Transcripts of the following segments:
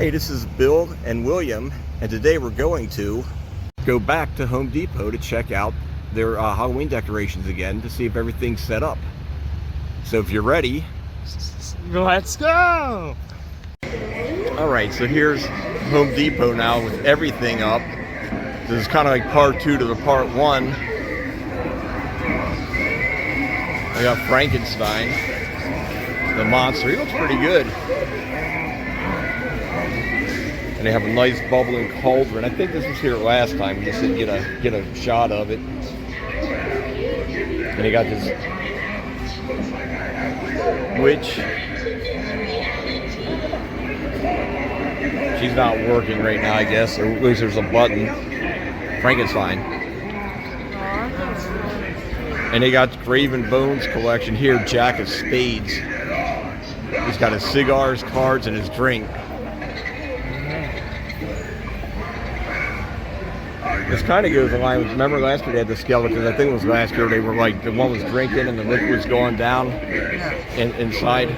Hey, this is Bill and William, and today we're going to go back to Home Depot to check out their Halloween decorations again to see if everything's set up. So if you're ready, let's go! Alright, so here's Home Depot now with everything up. This is kind of like part 2 to the part 1. I got Frankenstein, the monster. He looks pretty good. And they have a nice bubbling cauldron. I think this was here last time. We just didn't get a shot of it. And they got this witch. She's not working right now, I guess. Or at least there's a button. Frankenstein. And they got Graven Bones collection here. Jack of Spades. He's got his cigars, cards, and his drink. This kind of goes in line with, remember last year they had the skeletons, I think it was last year, they were like, the one was drinking and the liquid was going down inside.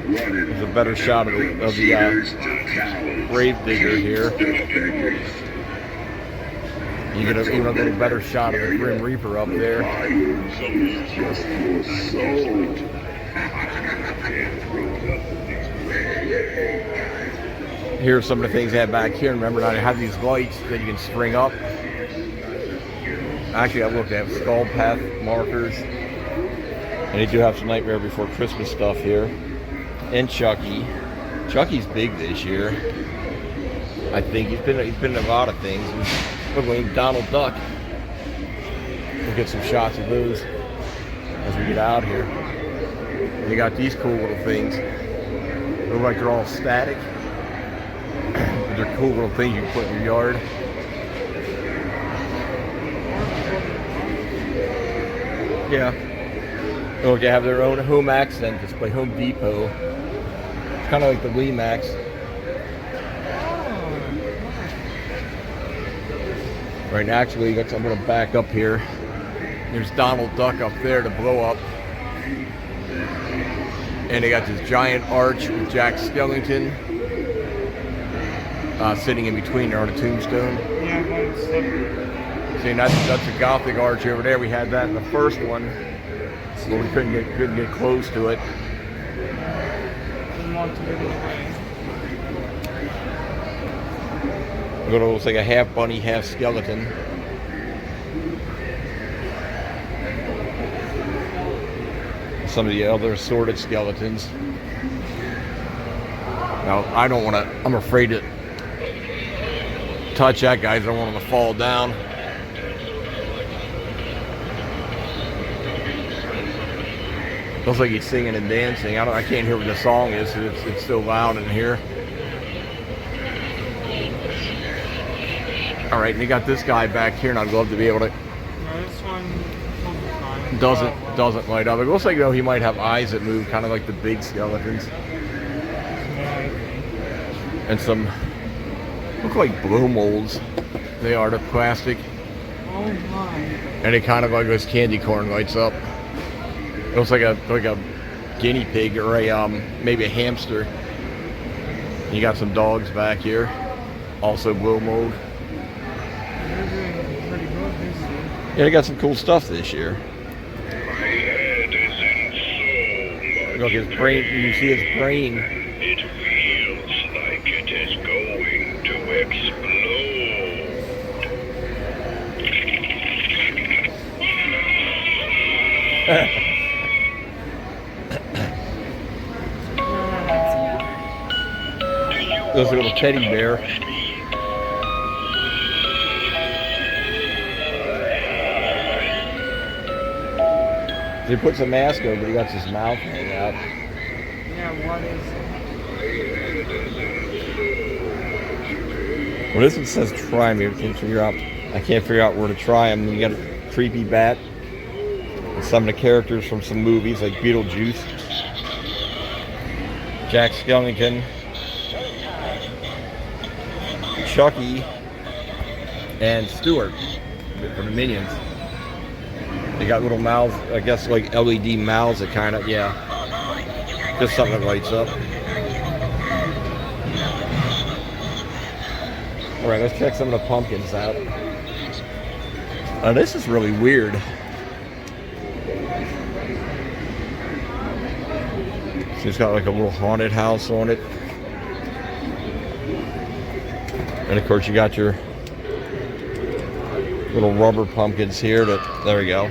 There's a better shot of the grave digger here. You get even a little better shot of the Grim Reaper up there. Here's some of the things they have back here. Remember, now they have these lights that you can string up. Actually, I looked at skull path markers. And they do have some Nightmare Before Christmas stuff here. And Chucky. Chucky's big this year. I think he's been in a lot of things. Look like Donald Duck. We'll get some shots of those as we get out here. And you got these cool little things. Look like they're all static. They're cool little things you can put in your yard. Yeah. Look, they have their own home accent display, Home Depot. It's kind of like the Remax. Right now, actually, I'm going to back up here. There's Donald Duck up there to blow up. And they got this giant arch with Jack Skellington. Sitting in between there on a tombstone. See, that's a Gothic arch over there. We had that in the first one, but we couldn't get close to it. It looks like a half bunny, half skeleton. Some of the other assorted skeletons. Now, I don't want to. I'm afraid to touch that guy. I don't want him to fall down. Looks like he's singing and dancing. I can't hear what the song is. It's so loud in here. All right, and you got this guy back here, and I'd love to be able to. No, this one doesn't light up. It looks like he might have eyes that move, kind of like the big skeletons. And some. Look like blow molds. They are, the plastic. Oh my. And it kind of like those candy corn lights up. It looks like a guinea pig or maybe a hamster. You got some dogs back here. Also blow mold. Yeah, they got some cool stuff this year. Look, his brain, you see his brain. It feels like it is going to explode. There's a little teddy bear. They put some mask over, but he got his mouth hanging out. Yeah, what is it? Well, this one says try me. I can't figure out where to try them. You got a creepy bat. And some of the characters from some movies like Beetlejuice, Jack Skellington, Chucky, and Stuart from the Minions. They got little mouths, I guess like LED mouths that kind of, yeah. Just something that lights up. All right, let's check some of the pumpkins out. This is really weird. It's got like a little haunted house on it. And of course you got your little rubber pumpkins here that, there we go.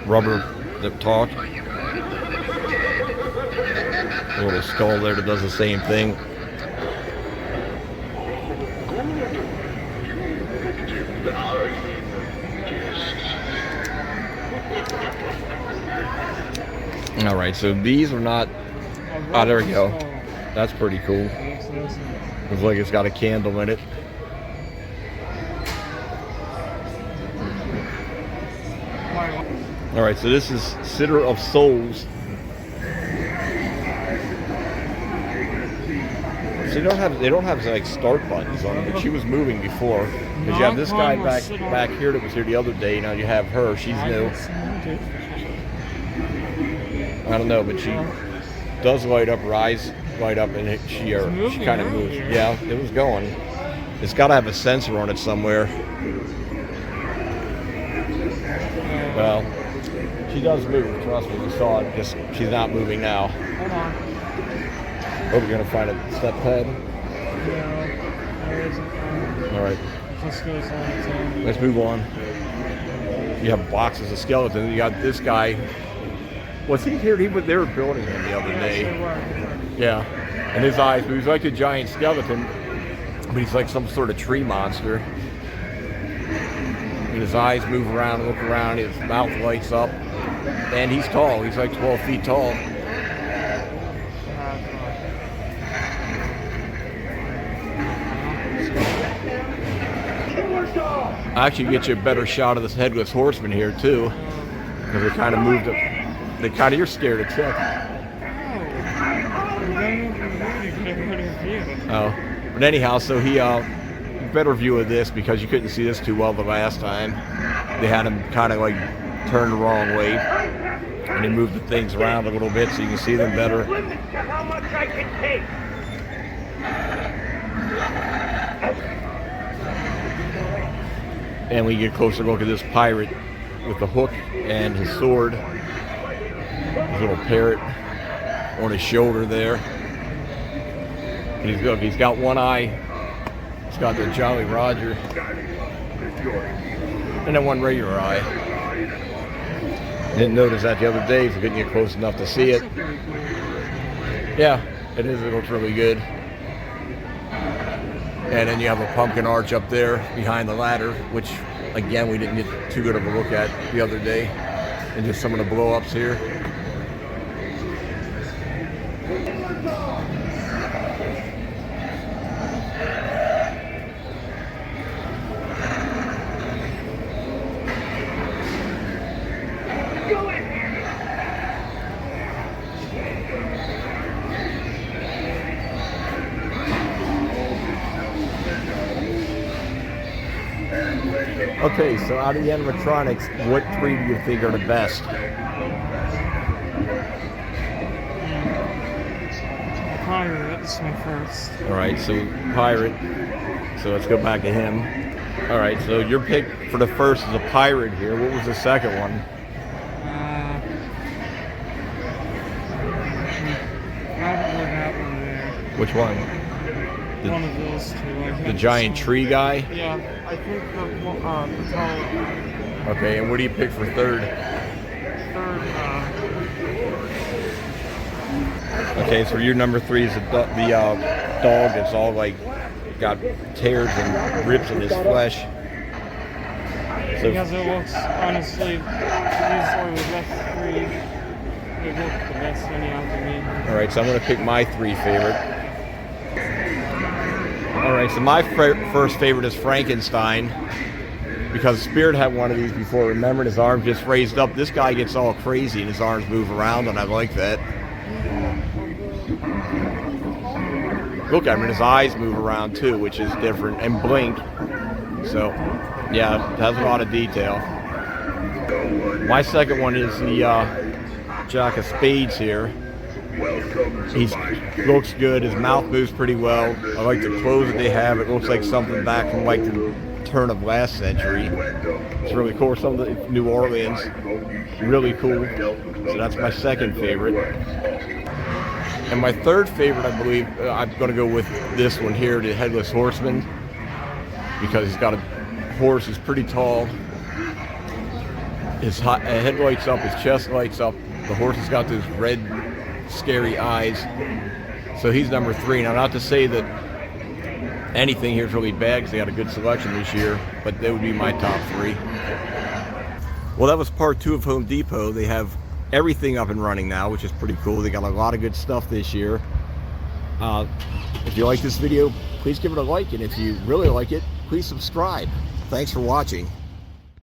Rubber that talk. A little skull there that does the same thing. All right, so these are not. Oh, there we go. That's pretty cool. Looks like it's got a candle in it. All right, so this is Sitter of Souls. So they don't have like start buttons on them, but she was moving before. Because you have this guy back here that was here the other day. Now you have her. She's new. I don't know, but she does light up. Her eyes light up, and she kind of moves. Yeah, it was going. It's got to have a sensor on it somewhere. Well, she does move. Trust me, we saw it. Just she's not moving now. Hold on. Oh, we're gonna find a step pad. No, there isn't. All right. It just goes on its own. Let's move on. You have boxes of skeletons. You got this guy. Was he here? They were building him the other day. They were. Yeah. And his eyes, but he's like a giant skeleton, but he's like some sort of tree monster. And his eyes move around and look around. His mouth lights up. And he's tall. He's like 12 feet tall. I actually get you a better shot of this headless horseman here too, because they kind of moved up. You're scared of Chuck. Oh, but anyhow, so he better view of this because you couldn't see this too well the last time. They had him kind of like turned the wrong way, and they moved the things around a little bit so you can see them better. How much I can take? And we get a closer look at this pirate with the hook and his sword. His little parrot on his shoulder there. And he's got one eye. He's got the Jolly Roger. And then one regular eye. Didn't notice that the other day, so couldn't get close enough to see it. Yeah, it is. It looks really good. And then you have a pumpkin arch up there behind the ladder, which again we didn't get too good of a look at the other day. And just some of the blow-ups here. Okay, so out of the animatronics, what three do you think are the best? Pirate, that's my first. All right, so Pirate. So let's go back to him. All right, so your pick for the first is a Pirate here. What was the second one? Probably that one there. Which one? One of those two. The giant tree guy? Yeah, I think the tall one. Okay, and what do you pick for third? Third, Okay, so your number three is the dog that's all like got tears and rips in his flesh. So, because it looks, honestly, these are the best three. They look the best anyhow to me. all right, so I'm going to pick my three favorite. All right, so my first favorite is Frankenstein, because Spirit had one of these before. Remember, his arm just raised up. This guy gets all crazy and his arms move around, and I like that. Look at him, and his eyes move around too, which is different, and blink. So, yeah, it has a lot of detail. My second one is the Jack of Spades here. He looks good. His mouth moves pretty well. I like the clothes that they have. It looks like something back from like the turn of last century. It's really cool. Some of the New Orleans, really cool. So that's my second favorite. And my third favorite, I believe, I'm going to go with this one here, the Headless Horseman, because he's got a horse. He's pretty tall. His head lights up, his chest lights up. The horse has got those red, scary eyes. So he's number 3. Now, not to say that anything here is really bad, because they got a good selection this year, but they would be my top 3. Well, that was part 2 of Home Depot. They have everything up and running now, which is pretty cool. They got a lot of good stuff this year. If you like this video, please give it a like, and if you really like it, please subscribe. Thanks for watching.